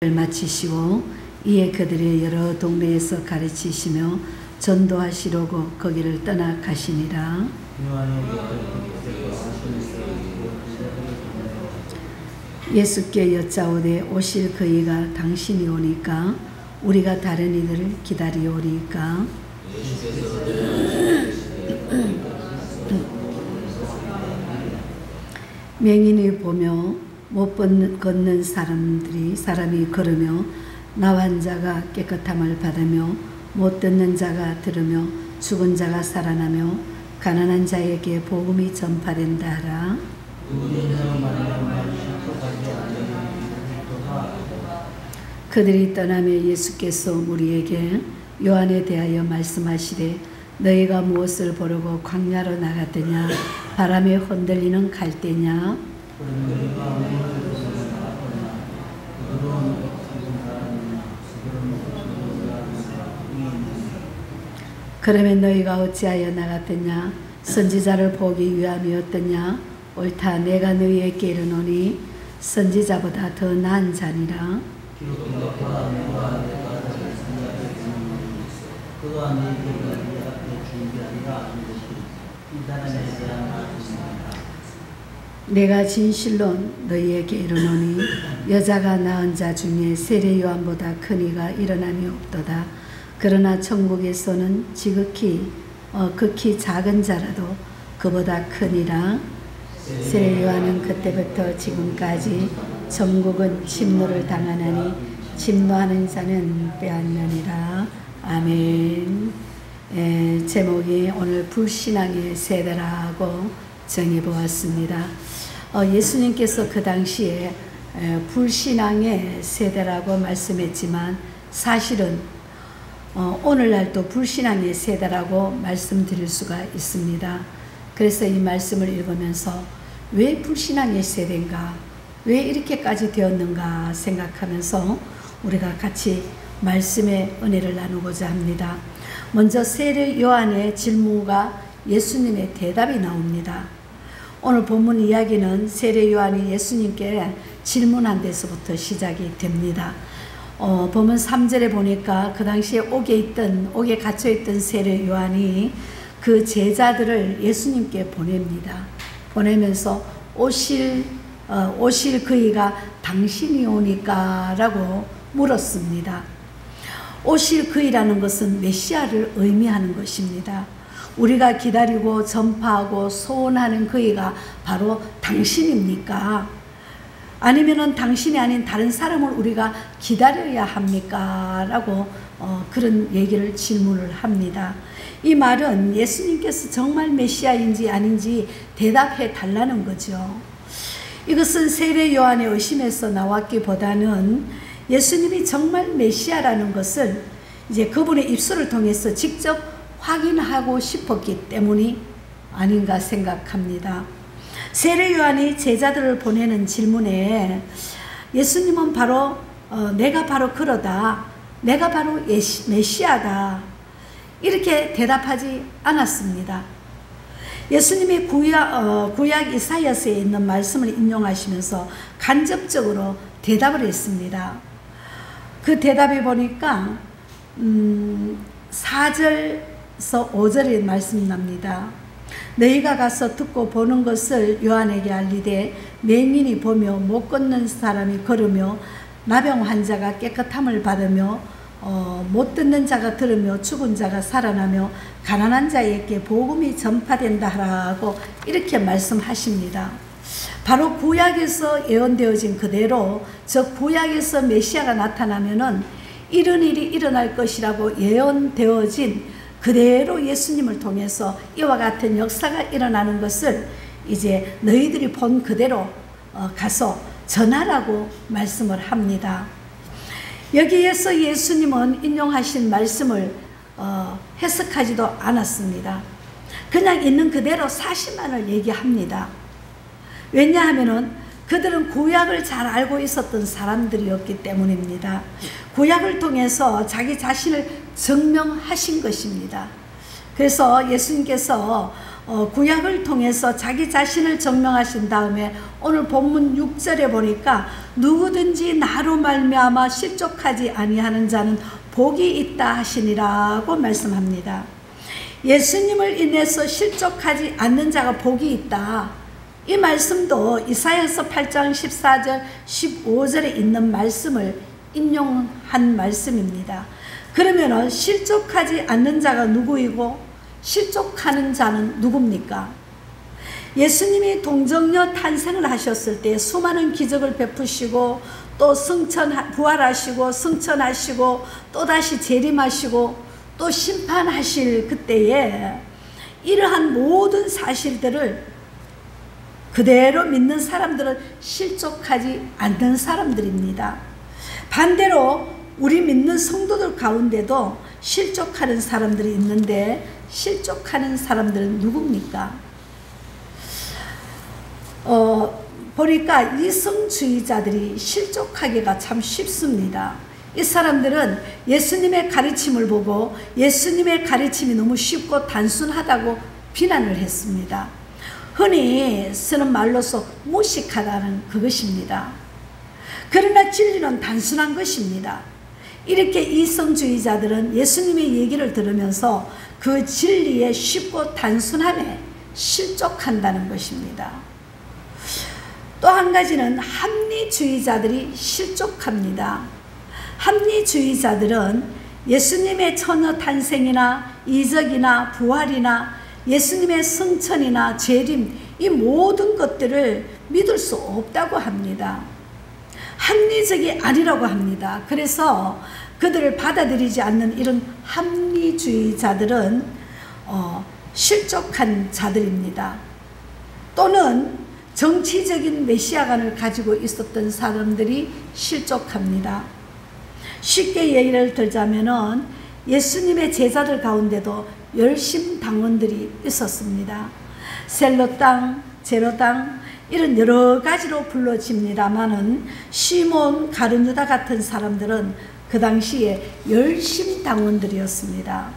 마치시고 이에 그들의 여러 동네에서 가르치시며 전도하시려고 거기를 떠나 가시니라. 예수께 여짜오되 오실 그이가 당신이 오니까 우리가 다른 이들을 기다리오리까. 맹인이 보며 못 걷는 사람이 걸으며 나한 자가 깨끗함을 받으며 못 듣는 자가 들으며 죽은 자가 살아나며 가난한 자에게 복음이 전파된다 하라. 그들이 떠나며 예수께서 무리에게 요한에 대하여 말씀하시되 너희가 무엇을 보려고 광야로 나갔더냐? 바람에 흔들리는 갈대냐? 그러면 너희가 어찌하여 나갔더냐? 선지자를 보기 위함이었더냐? 옳다, 내가 너희에게 이르노니 선지자보다 더 나은 자니라. 내가 진실로 너희에게 이르노니 여자가 낳은 자 중에 세례 요한보다 큰 이가 일어남이 없도다. 그러나 천국에서는 지극히 극히 작은 자라도 그보다 크니라. 세례 요한은 그때부터 지금까지 천국은 침노를 당하나니 침노하는 자는 빼앗느니라. 아멘. 제목이 오늘 불신앙의 세대라고 정해보았습니다. 예수님께서 그 당시에 불신앙의 세대라고 말씀했지만 사실은 오늘날도 불신앙의 세대라고 말씀드릴 수가 있습니다. 그래서 이 말씀을 읽으면서 왜 불신앙의 세대인가, 왜 이렇게까지 되었는가 생각하면서 우리가 같이 말씀의 은혜를 나누고자 합니다. 먼저 세례 요한의 질문과 예수님의 대답이 나옵니다. 오늘 본문 이야기는 세례 요한이 예수님께 질문한 데서부터 시작이 됩니다. 본문 3절에 보니까 그 당시에 옥에 갇혀있던 세례 요한이 그 제자들을 예수님께 보냅니다. 보내면서 오실 그이가 당신이 오니까 라고 물었습니다. 오실 그이라는 것은 메시아를 의미하는 것입니다. 우리가 기다리고 전파하고 소원하는 그이가 바로 당신입니까? 아니면은 당신이 아닌 다른 사람을 우리가 기다려야 합니까? 라고 그런 얘기를 질문을 합니다. 이 말은 예수님께서 정말 메시아인지 아닌지 대답해 달라는 거죠. 이것은 세례 요한의 의심에서 나왔기보다는 예수님이 정말 메시아라는 것을 이제 그분의 입술을 통해서 직접 확인하고 싶었기 때문이 아닌가 생각합니다. 세례 요한이 제자들을 보내는 질문에 예수님은 바로 내가 바로 그러다, 내가 바로 메시아다 이렇게 대답하지 않았습니다. 예수님이 구약 이사야서에 있는 말씀을 인용하시면서 간접적으로 대답을 했습니다. 그 대답에 보니까 4절에서 5절의 말씀이 납니다. 너희가 가서 듣고 보는 것을 요한에게 알리되 맹인이 보며 못 걷는 사람이 걸으며 나병 환자가 깨끗함을 받으며 못 듣는 자가 들으며 죽은 자가 살아나며 가난한 자에게 복음이 전파된다 하라고 이렇게 말씀하십니다. 바로 구약에서 예언되어진 그대로 즉 구약에서 메시아가 나타나면은 이런 일이 일어날 것이라고 예언되어진 그대로 예수님을 통해서 이와 같은 역사가 일어나는 것을 이제 너희들이 본 그대로 가서 전하라고 말씀을 합니다. 여기에서 예수님은 인용하신 말씀을 해석하지도 않았습니다. 그냥 있는 그대로 사실만을 얘기합니다. 왜냐하면은 그들은 구약을 잘 알고 있었던 사람들이었기 때문입니다. 구약을 통해서 자기 자신을 증명하신 것입니다. 그래서 예수님께서 구약을 통해서 자기 자신을 증명하신 다음에 오늘 본문 6절에 보니까 누구든지 나로 말미암아 실족하지 아니하는 자는 복이 있다 하시니라고 말씀합니다. 예수님을 인해서 실족하지 않는 자가 복이 있다. 이 말씀도 이사야서 8장 14절 15절에 있는 말씀을 인용한 말씀입니다. 그러면 실족하지 않는 자가 누구이고 실족하는 자는 누굽니까? 예수님이 동정녀 탄생을 하셨을 때 수많은 기적을 베푸시고 또 부활하시고 승천하시고 또다시 재림하시고 또 심판하실 그때에 이러한 모든 사실들을 그대로 믿는 사람들은 실족하지 않는 사람들입니다. 반대로 우리 믿는 성도들 가운데도 실족하는 사람들이 있는데 실족하는 사람들은 누굽니까? 보니까 이성주의자들이 실족하기가 참 쉽습니다. 이 사람들은 예수님의 가르침을 보고 예수님의 가르침이 너무 쉽고 단순하다고 비난을 했습니다. 흔히 쓰는 말로서 무식하다는 그것입니다. 그러나 진리는 단순한 것입니다. 이렇게 이성주의자들은 예수님의 얘기를 들으면서 그 진리의 쉽고 단순함에 실족한다는 것입니다. 또 한 가지는 합리주의자들이 실족합니다. 합리주의자들은 예수님의 처녀 탄생이나 이적이나 부활이나 예수님의 승천이나 재림, 이 모든 것들을 믿을 수 없다고 합니다. 합리적이 아니라고 합니다. 그래서 그들을 받아들이지 않는 이런 합리주의자들은 실족한 자들입니다. 또는 정치적인 메시아관을 가지고 있었던 사람들이 실족합니다. 쉽게 예를 들자면은 예수님의 제자들 가운데도 열심당원들이 있었습니다. 셀로당, 제로당 이런 여러 가지로 불러집니다마는 시몬, 가룟유다 같은 사람들은 그 당시에 열심당원들이었습니다.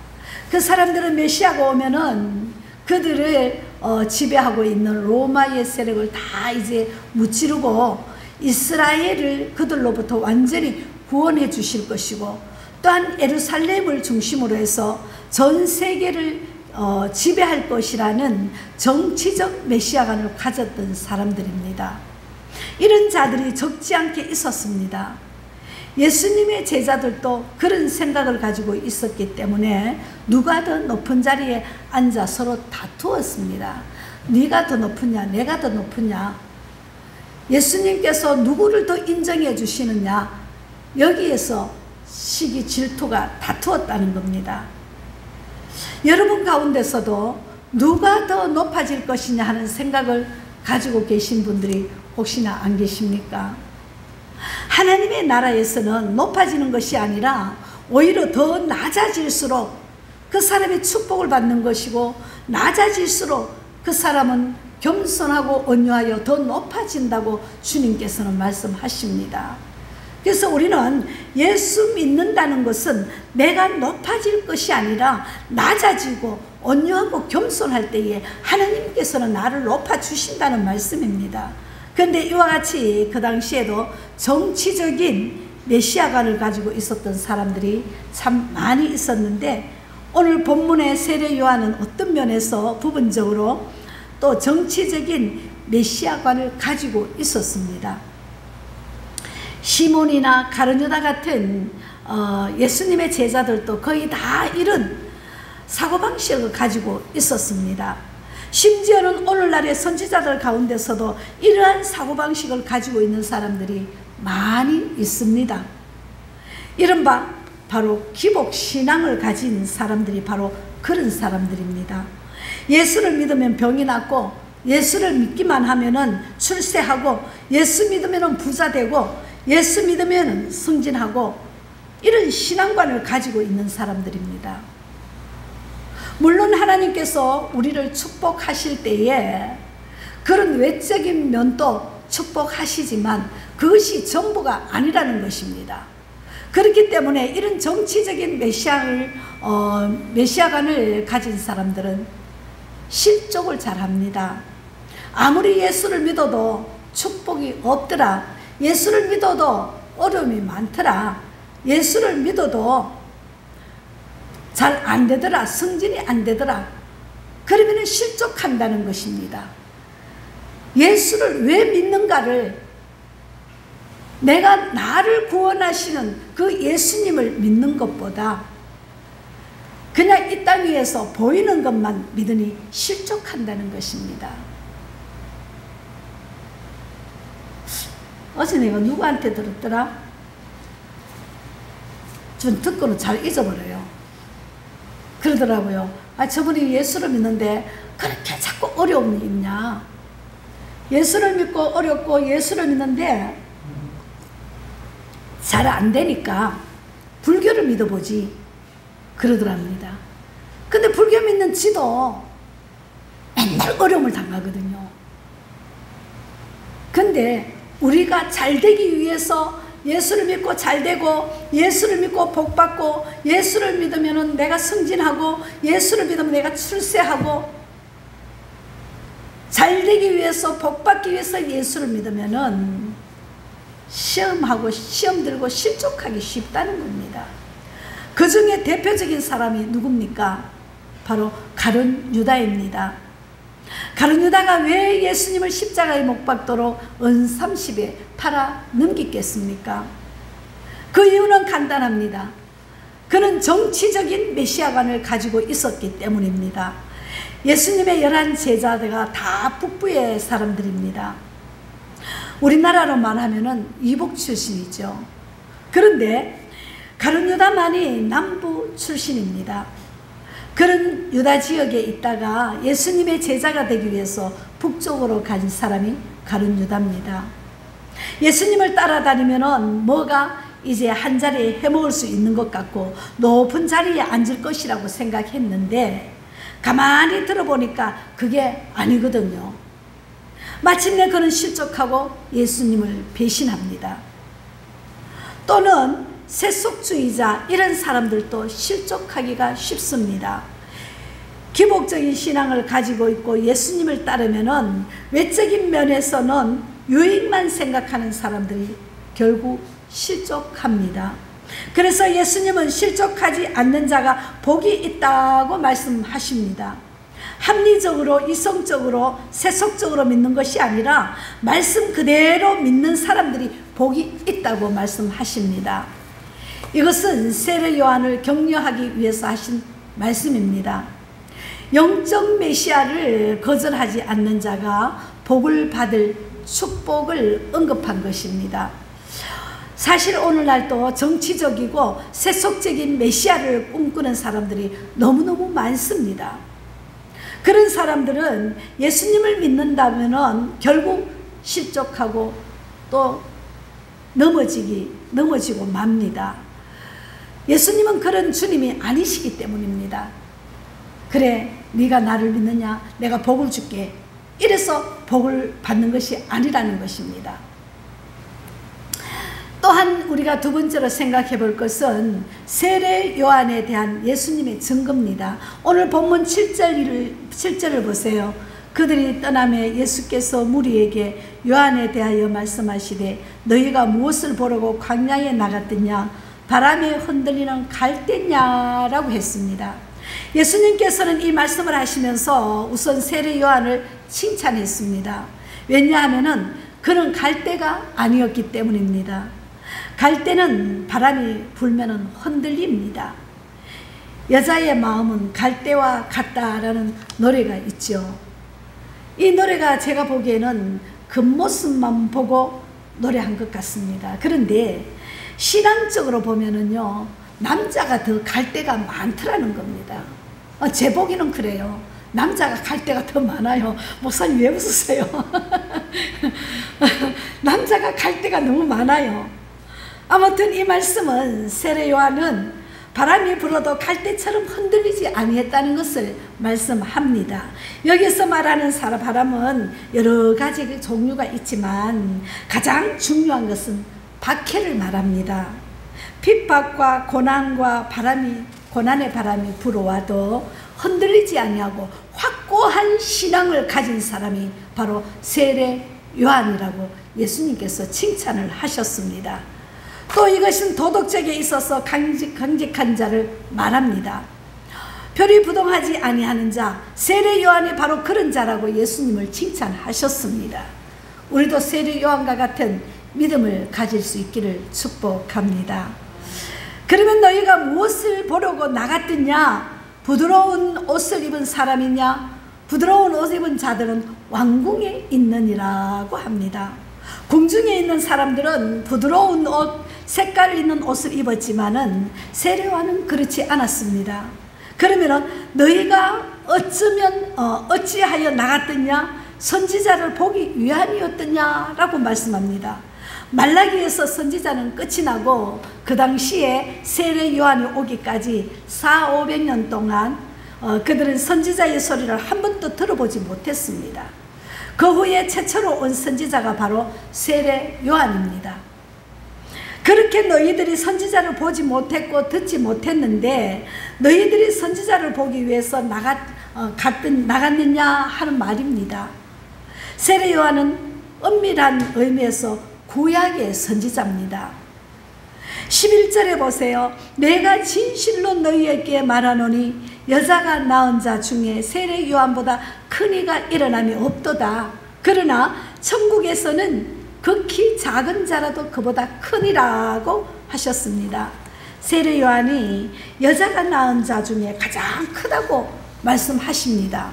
그 사람들은 메시아가 오면은 그들을 지배하고 있는 로마의 세력을 다 이제 무찌르고 이스라엘을 그들로부터 완전히 구원해 주실 것이고 또한 예루살렘을 중심으로 해서 전 세계를 지배할 것이라는 정치적 메시아관을 가졌던 사람들입니다. 이런 자들이 적지 않게 있었습니다. 예수님의 제자들도 그런 생각을 가지고 있었기 때문에 누가 더 높은 자리에 앉아 서로 다투었습니다. 네가 더 높으냐 내가 더 높으냐, 예수님께서 누구를 더 인정해 주시느냐, 여기에서 시기 질투가 다투었다는 겁니다. 여러분 가운데서도 누가 더 높아질 것이냐 하는 생각을 가지고 계신 분들이 혹시나 안 계십니까? 하나님의 나라에서는 높아지는 것이 아니라 오히려 더 낮아질수록 그 사람이 축복을 받는 것이고 낮아질수록 그 사람은 겸손하고 온유하여 더 높아진다고 주님께서는 말씀하십니다. 그래서 우리는 예수 믿는다는 것은 내가 높아질 것이 아니라 낮아지고 온유하고 겸손할 때에 하나님께서는 나를 높아주신다는 말씀입니다. 그런데 이와 같이 그 당시에도 정치적인 메시아관을 가지고 있었던 사람들이 참 많이 있었는데 오늘 본문의 세례 요한은 어떤 면에서 부분적으로 또 정치적인 메시아관을 가지고 있었습니다. 시몬이나 가룟유다 같은 예수님의 제자들도 거의 다 이런 사고방식을 가지고 있었습니다. 심지어는 오늘날의 선지자들 가운데서도 이러한 사고방식을 가지고 있는 사람들이 많이 있습니다. 이른바 바로 기복신앙을 가진 사람들이 바로 그런 사람들입니다. 예수를 믿으면 병이 낫고 예수를 믿기만 하면은 출세하고 예수 믿으면 부자 되고 예수 믿으면 승진하고 이런 신앙관을 가지고 있는 사람들입니다. 물론 하나님께서 우리를 축복하실 때에 그런 외적인 면도 축복하시지만 그것이 전부가 아니라는 것입니다. 그렇기 때문에 이런 정치적인 메시아관을 가진 사람들은 실족을 잘합니다. 아무리 예수를 믿어도 축복이 없더라, 예수를 믿어도 어려움이 많더라. 예수를 믿어도 잘 안 되더라. 승진이 안 되더라. 그러면 실족한다는 것입니다. 예수를 왜 믿는가를, 내가 나를 구원하시는 그 예수님을 믿는 것보다 그냥 이 땅 위에서 보이는 것만 믿으니 실족한다는 것입니다. 어제 내가 누구한테 들었더라? 좀 듣고는 잘 잊어버려요. 그러더라고요. 저분이 예수를 믿는데 그렇게 자꾸 어려움이 있냐. 예수를 믿고 어렵고 예수를 믿는데 잘 안 되니까 불교를 믿어보지. 그러더랍니다. 근데 불교 믿는 지도 맨날 어려움을 당하거든요. 근데 우리가 잘 되기 위해서 예수를 믿고 잘 되고, 예수를 믿고 복 받고, 예수를 믿으면 내가 승진하고, 예수를 믿으면 내가 출세하고, 잘 되기 위해서 복 받기 위해서 예수를 믿으면은 시험하고 시험 들고 실족하기 쉽다는 겁니다. 그 중에 대표적인 사람이 누굽니까? 바로 가룟 유다입니다. 가룟 유다가 왜 예수님을 십자가에 못 박도록 은 30에 팔아 넘기겠습니까? 그 이유는 간단합니다. 그는 정치적인 메시아관을 가지고 있었기 때문입니다. 예수님의 11 제자가 다 북부의 사람들입니다. 우리나라로 말하면은 이북 출신이죠. 그런데 가룟 유다만이 남부 출신입니다. 그런 유다 지역에 있다가 예수님의 제자가 되기 위해서 북쪽으로 간 사람이 가룟 유다입니다. 예수님을 따라다니면은 뭐가 이제 한 자리에 해먹을 수 있는 것 같고 높은 자리에 앉을 것이라고 생각했는데 가만히 들어보니까 그게 아니거든요. 마침내 그는 실족하고 예수님을 배신합니다. 또는 세속주의자, 이런 사람들도 실족하기가 쉽습니다. 기복적인 신앙을 가지고 있고 예수님을 따르면은 외적인 면에서는 유익만 생각하는 사람들이 결국 실족합니다. 그래서 예수님은 실족하지 않는 자가 복이 있다고 말씀하십니다. 합리적으로, 이성적으로, 세속적으로 믿는 것이 아니라 말씀 그대로 믿는 사람들이 복이 있다고 말씀하십니다. 이것은 세례 요한을 격려하기 위해서 하신 말씀입니다. 영적 메시아를 거절하지 않는 자가 복을 받을 축복을 언급한 것입니다. 사실 오늘날도 정치적이고 세속적인 메시아를 꿈꾸는 사람들이 너무너무 많습니다. 그런 사람들은 예수님을 믿는다면 결국 실족하고 또 넘어지고 맙니다. 예수님은 그런 주님이 아니시기 때문입니다. 그래, 네가 나를 믿느냐? 내가 복을 줄게. 이래서 복을 받는 것이 아니라는 것입니다. 또한 우리가 두 번째로 생각해 볼 것은 세례 요한에 대한 예수님의 증거입니다. 오늘 본문 7절을 보세요. 그들이 떠나매 예수께서 무리에게 요한에 대하여 말씀하시되 너희가 무엇을 보려고 광야에 나갔더냐? 바람에 흔들리는 갈대냐라고 했습니다. 예수님께서는 이 말씀을 하시면서 우선 세례 요한을 칭찬했습니다. 왜냐하면 그는 갈대가 아니었기 때문입니다. 갈대는 바람이 불면 흔들립니다. 여자의 마음은 갈대와 같다라는 노래가 있죠. 이 노래가 제가 보기에는 겉모습만 보고 노래한 것 같습니다. 그런데 신앙적으로 보면은요, 남자가 더 갈대가 많더라는 겁니다. 제 보기는 그래요. 남자가 갈대가 더 많아요. 목사님 왜 웃으세요? 남자가 갈대가 너무 많아요. 아무튼 이 말씀은 세례 요한은 바람이 불어도 갈대처럼 흔들리지 아니했다는 것을 말씀합니다. 여기서 말하는 바람은 여러 가지 종류가 있지만 가장 중요한 것은 박해를 말합니다. 핍박과 고난과 고난의 바람이 불어와도 흔들리지 아니하고 확고한 신앙을 가진 사람이 바로 세례 요한이라고 예수님께서 칭찬을 하셨습니다. 또 이것은 도덕적에 있어서 강직한 자를 말합니다. 별이 부동하지 아니하는 자, 세례 요한이 바로 그런 자라고 예수님을 칭찬하셨습니다. 우리도 세례 요한과 같은 믿음을 가질 수 있기를 축복합니다. 그러면 너희가 무엇을 보려고 나갔느냐? 부드러운 옷을 입은 사람이냐? 부드러운 옷 입은 자들은 왕궁에 있느니라고 합니다. 궁중에 있는 사람들은 부드러운 옷, 색깔 있는 옷을 입었지만은 세례 요한은 그렇지 않았습니다. 그러면은 너희가 어찌하여 나갔더냐? 선지자를 보기 위함이었더냐라고 말씀합니다. 말라기에서 선지자는 끝이 나고 그 당시에 세례 요한이 오기까지 400~500년 동안 그들은 선지자의 소리를 한 번도 들어보지 못했습니다. 그 후에 최초로 온 선지자가 바로 세례 요한입니다. 그렇게 너희들이 선지자를 보지 못했고 듣지 못했는데 너희들이 선지자를 보기 위해서 나갔느냐 하는 말입니다. 세례 요한은 엄밀한 의미에서 구약의 선지자입니다. 11절에 보세요. 내가 진실로 너희에게 말하노니 여자가 낳은 자 중에 세례 요한보다 큰 이가 일어남이 없도다. 그러나 천국에서는 극히 작은 자라도 그보다 크니라고 하셨습니다. 세례 요한이 여자가 낳은 자 중에 가장 크다고 말씀하십니다.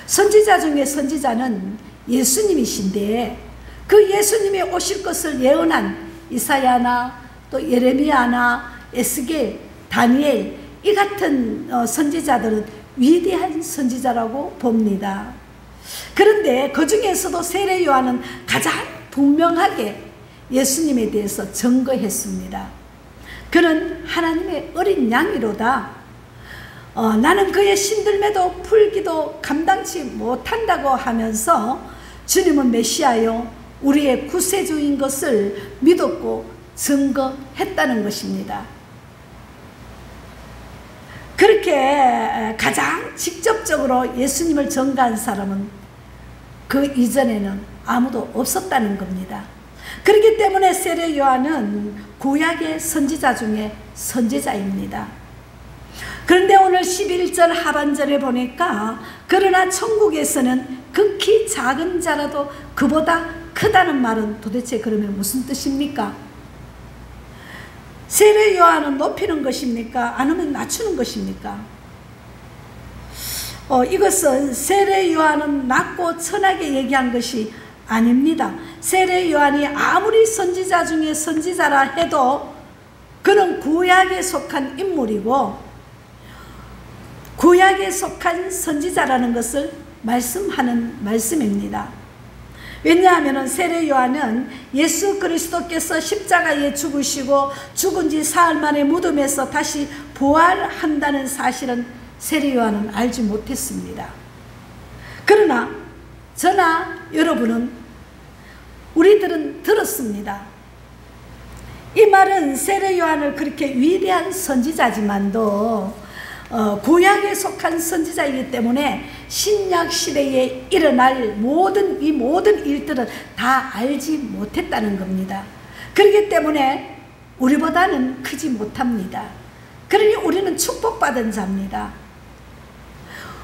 선지자 중에 선지자는 예수님이신데 그 예수님이 오실 것을 예언한 이사야나 또 예레미야나 에스겔, 다니엘 이 같은 선지자들은 위대한 선지자라고 봅니다. 그런데 그 중에서도 세례 요한은 가장 분명하게 예수님에 대해서 증거했습니다. 그는 하나님의 어린 양이로다. 나는 그의 신들매도 풀기도 감당치 못한다고 하면서 주님은 메시아요 우리의 구세주인 것을 믿었고 증거했다는 것입니다. 그렇게 가장 직접적으로 예수님을 증거한 사람은 그 이전에는 아무도 없었다는 겁니다. 그렇기 때문에 세례 요한은 구약의 선지자 중에 선지자입니다. 그런데 오늘 11절 하반절에 보니까 그러나 천국에서는 극히 작은 자라도 그보다 크다는 말은 도대체 그러면 무슨 뜻입니까? 세례 요한은 높이는 것입니까? 아니면 낮추는 것입니까? 이것은 세례 요한은 낮고 천하게 얘기한 것이 아닙니다. 세례 요한이 아무리 선지자 중에 선지자라 해도 그는 구약에 속한 인물이고 구약에 속한 선지자라는 것을 말씀하는 말씀입니다. 왜냐하면 세례 요한은 예수 그리스도께서 십자가에 죽으시고 죽은 지 사흘 만에 무덤에서 다시 부활한다는 사실은 세례 요한은 알지 못했습니다. 그러나 저나 여러분은 우리들은 들었습니다. 이 말은 세례 요한을 그렇게 위대한 선지자지만도 구약에 속한 선지자이기 때문에 신약 시대에 일어날 모든 일들은 다 알지 못했다는 겁니다. 그렇기 때문에 우리보다는 크지 못합니다. 그러니 우리는 축복받은 자입니다.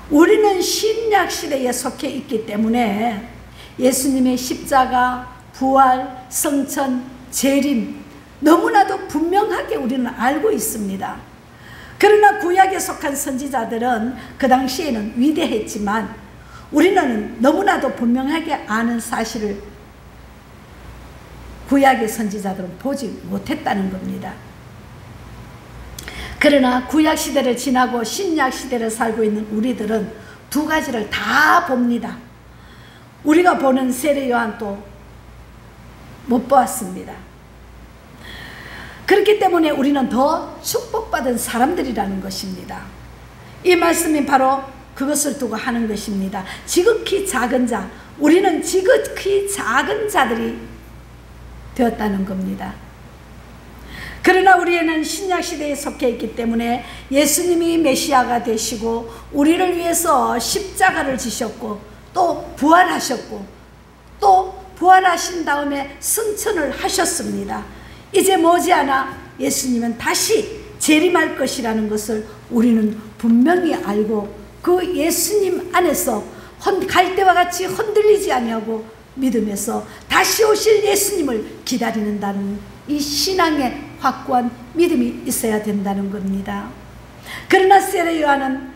우리는 신약 시대에 속해 있기 때문에 예수님의 십자가, 부활, 성천, 재림 너무나도 분명하게 우리는 알고 있습니다. 그러나 구약에 속한 선지자들은 그 당시에는 위대했지만 우리는 너무나도 분명하게 아는 사실을 구약의 선지자들은 보지 못했다는 겁니다. 그러나 구약 시대를 지나고 신약 시대를 살고 있는 우리들은 두 가지를 다 봅니다. 우리가 보는 세례 요한도 못 보았습니다. 그렇기 때문에 우리는 더 축복받은 사람들이라는 것입니다. 이 말씀이 바로 그것을 두고 하는 것입니다. 지극히 작은 자, 우리는 지극히 작은 자들이 되었다는 겁니다. 그러나 우리는 신약시대에 속해 있기 때문에 예수님이 메시아가 되시고 우리를 위해서 십자가를 지셨고 또 부활하셨고 또 부활하신 다음에 승천을 하셨습니다. 이제 머지않아 예수님은 다시 재림할 것이라는 것을 우리는 분명히 알고 그 예수님 안에서 갈대와 같이 흔들리지 아니하고 믿으면서 다시 오실 예수님을 기다리는다는 이 신앙의 확고한 믿음이 있어야 된다는 겁니다. 그러나 세례 요한은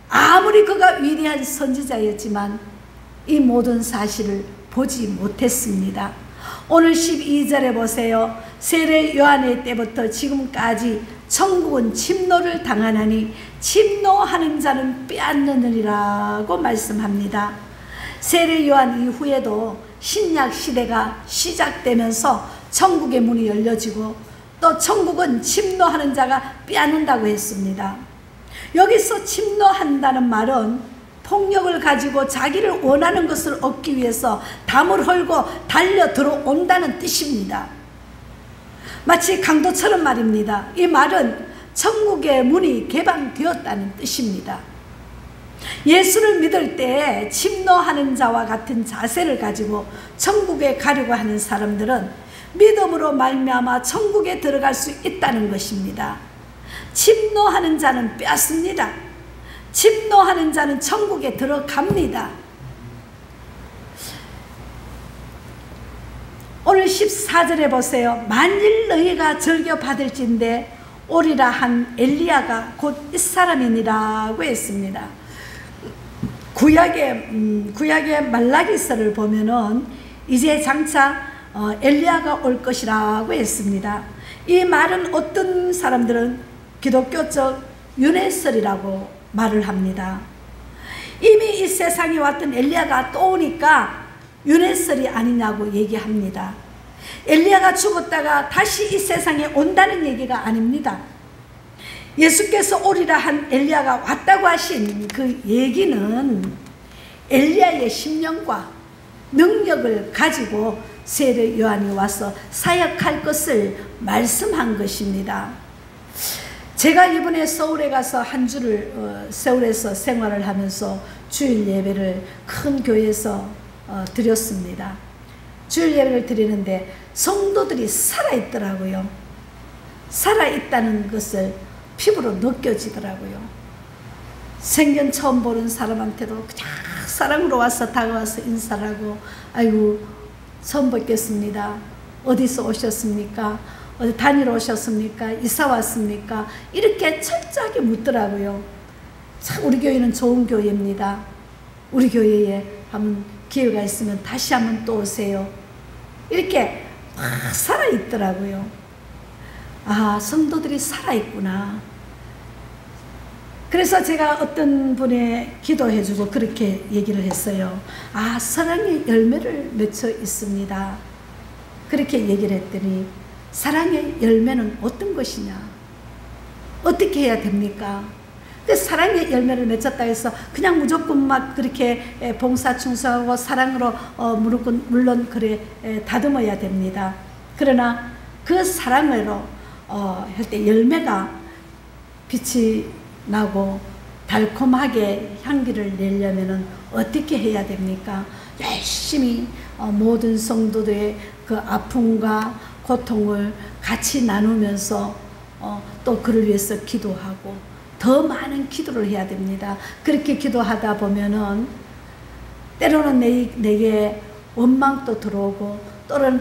아무리 그가 위대한 선지자였지만 이 모든 사실을 보지 못했습니다. 오늘 12절에 보세요. 세례 요한의 때부터 지금까지 천국은 침노를 당하나니 침노하는 자는 빼앗느니라고 말씀합니다. 세례 요한 이후에도 신약 시대가 시작되면서 천국의 문이 열려지고 또 천국은 침노하는 자가 빼앗는다고 했습니다. 여기서 침노한다는 말은 폭력을 가지고 자기를 원하는 것을 얻기 위해서 담을 헐고 달려 들어온다는 뜻입니다. 마치 강도처럼 말입니다. 이 말은 천국의 문이 개방되었다는 뜻입니다. 예수를 믿을 때 침노하는 자와 같은 자세를 가지고 천국에 가려고 하는 사람들은 믿음으로 말미암아 천국에 들어갈 수 있다는 것입니다. 침노하는 자는 빼앗습니다. 침노하는 자는 천국에 들어갑니다. 오늘 14절에 보세요. 만일 너희가 즐겨 받을진대 오리라 한 엘리야가 곧 이 사람이니라고 했습니다. 구약의 말라기서를 보면은 이제 장차 엘리야가 올 것이라고 했습니다. 이 말은 어떤 사람들은 기독교적 윤회설이라고 말을 합니다. 이미 이 세상에 왔던 엘리야가 또 오니까 윤회설이 아니냐고 얘기합니다. 엘리야가 죽었다가 다시 이 세상에 온다는 얘기가 아닙니다. 예수께서 오리라 한 엘리야가 왔다고 하신 그 얘기는 엘리야의 심령과 능력을 가지고 세례 요한이 와서 사역할 것을 말씀한 것입니다. 제가 이번에 서울에 가서 한 주를 서울에서 생활을 하면서 주일 예배를 큰 교회에서 드렸습니다. 주일 예배를 드리는데 성도들이 살아있더라고요. 살아있다는 것을 피부로 느껴지더라고요. 생전 처음 보는 사람한테도 그냥 사랑으로 와서 다가와서 인사를 하고, 아이고 처음 뵙겠습니다. 어디서 오셨습니까? 어디 다니러 오셨습니까? 이사 왔습니까? 이렇게 철저하게 묻더라고요. 참 우리 교회는 좋은 교회입니다. 우리 교회에 한번 기회가 있으면 다시 한번 또 오세요. 이렇게 막 살아있더라고요. 아, 성도들이 살아있구나. 그래서 제가 어떤 분의 기도해주고 그렇게 얘기를 했어요. 아, 사랑의 열매를 맺혀 있습니다. 그렇게 얘기를 했더니 사랑의 열매는 어떤 것이냐? 어떻게 해야 됩니까? 그 사랑의 열매를 맺었다 해서 그냥 무조건 막 그렇게 봉사 충성하고 사랑으로 물론 그래 다듬어야 됩니다. 그러나 그 사랑으로 할 때 열매가 빛이 나고 달콤하게 향기를 내려면은 어떻게 해야 됩니까? 열심히 모든 성도들의 그 아픔과 고통을 같이 나누면서 또 그를 위해서 기도하고 더 많은 기도를 해야 됩니다. 그렇게 기도하다 보면은 때로는 내게 원망도 들어오고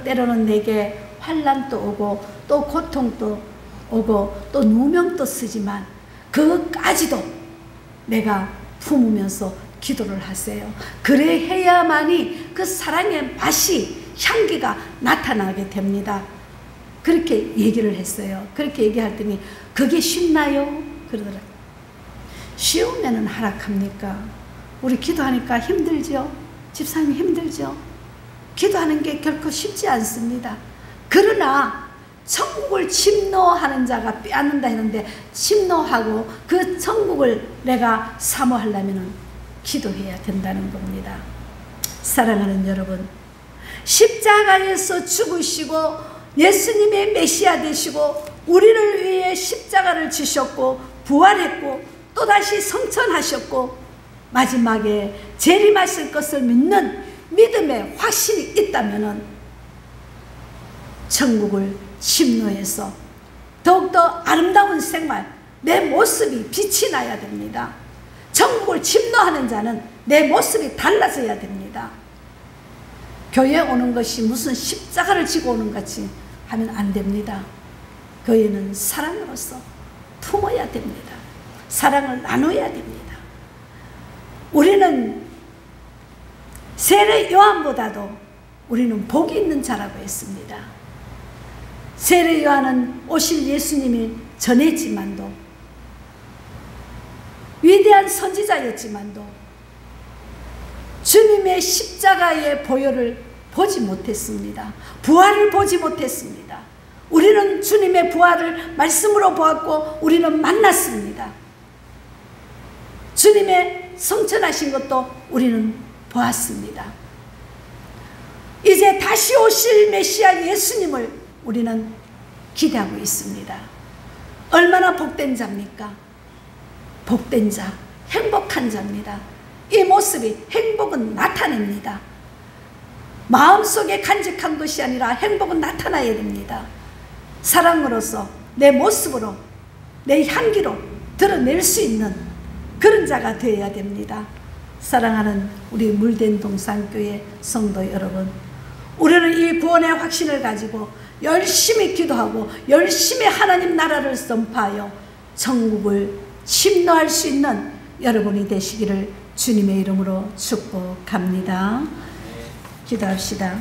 때로는 내게 환난도 오고 또 고통도 오고 또 누명도 쓰지만 그것까지도 내가 품으면서 기도를 하세요. 그래 해야만이 그 사랑의 맛이 향기가 나타나게 됩니다. 그렇게 얘기를 했어요. 그렇게 얘기했더니 그게 쉽나요? 그러더라고요. 쉬우면은 하락합니까? 우리 기도하니까 힘들죠? 집사님 힘들죠? 기도하는 게 결코 쉽지 않습니다. 그러나 천국을 침노하는 자가 빼앗는다 했는데 침노하고 그 천국을 내가 사모하려면 기도해야 된다는 겁니다. 사랑하는 여러분, 십자가에서 죽으시고 예수님의 메시아 되시고 우리를 위해 십자가를 지셨고 부활했고 또다시 성천하셨고 마지막에 재림하실 것을 믿는 믿음의 확신이 있다면 천국을 침노해서 더욱더 아름다운 생활, 내 모습이 빛이 나야 됩니다. 천국을 침노하는 자는 내 모습이 달라져야 됩니다. 교회에 오는 것이 무슨 십자가를 지고 오는 같이 하면 안 됩니다. 교회는 사랑으로서 품어야 됩니다. 사랑을 나눠야 됩니다. 우리는 세례 요한보다도 우리는 복이 있는 자라고 했습니다. 세례 요한은 오실 예수님이 전했지만도, 위대한 선지자였지만도 주님의 십자가의 보혈을 보지 못했습니다. 부활을 보지 못했습니다. 우리는 주님의 부활을 말씀으로 보았고 우리는 만났습니다. 주님의 성천하신 것도 우리는 보았습니다. 이제 다시 오실 메시아 예수님을 우리는 기대하고 있습니다. 얼마나 복된 자입니까? 복된 자, 행복한 자입니다. 이 모습이 행복은 나타냅니다. 마음속에 간직한 것이 아니라 행복은 나타나야 됩니다. 사랑으로서 내 모습으로 내 향기로 드러낼 수 있는 그런 자가 되어야 됩니다. 사랑하는 우리 물된 동산교회 성도 여러분, 우리는 이 구원의 확신을 가지고 열심히 기도하고 열심히 하나님 나라를 선포하여 천국을 침노할 수 있는 여러분이 되시기를 주님의 이름으로 축복합니다. 기도합시다.